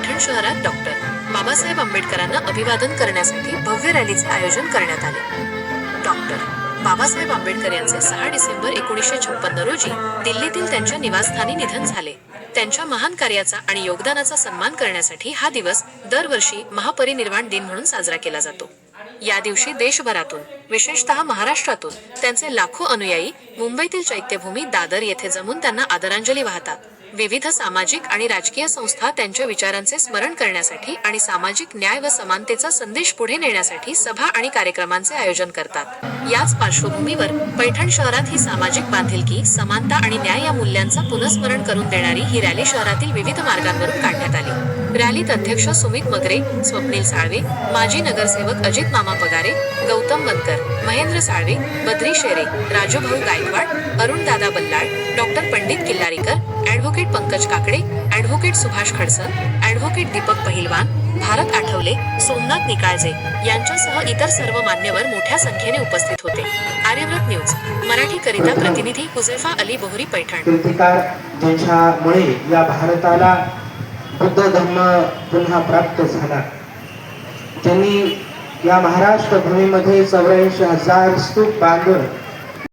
पैठण शहरात डॉक्टर बाबासाहेब आंबेडकरांना अभिवादन करण्यासाठी भव्य रॅलीचे आयोजन करण्यात आले। डॉक्टर बाबासाहेब आंबेडकर यांचे 6 डिसेंबर 1956 रोजी दिल्लीतील त्यांच्या निवासस्थानी निधन झाले। त्यांच्या महान कार्याचा आणि योगदानाचा सन्मान करण्यासाठी हा दिवस दरवर्षी महापरिनिर्वाण दिन म्हणून साजरा केला जातो। या दिवशी देशभरातून, विशेषतः महाराष्ट्रातून त्यांचे लाखो अनुयायी मुंबईतील चैत्यभूमी दादर येथे जमून त्यांना आदरांजली वाहतात। विविध सामाजिक आणि राजकीय संस्था त्यांच्या विचारांचे स्मरण करण्यासाठी आणि सामाजिक न्याय व समानतेचा संदेश पुढे नेण्यासाठी सभा आणि कार्यक्रमांचे आयोजन करतात। याच पार्श्वभूमीवर पैठण शहरात ही सामाजिक बांधिलकी, समानता आणि न्याय या मूल्यांचा पुनस्मरण करून देणारी ही रॅली शहरातील विविध मार्गांवरून काढण्यात आली। रॅलीत अध्यक्ष सुमित मगरे, स्वप्नील साळवे, माजी नगरसेवक अजित मामा पगारे, गौतम बनकर, Mahendra Salve, Badri Shere, Rajubhau Gaikwad, Arundada Ballal, doctor Pandit Killarikar, advocate Pankaj Kakade, advocate Subhash Khadsar, advocate Deepak Pahilwan, Bharat Athawale, Somnath Nikalje यांच्यासह इतर सर्व मान्यवर मोठ्या संख्येने उपस्थित होते। आर्यव्रत न्यूज मराठी करिता प्रतिनिधी हुजेफा अली बोहरी, पैठण। क्रांतिकार ज्यांच्यामुळे या भारताला बुद्ध धर्म पुन्हा प्राप्त झाला, त्यांनी या महाराष्ट्र भूमीमध्ये 84,000 स्तूप बांधून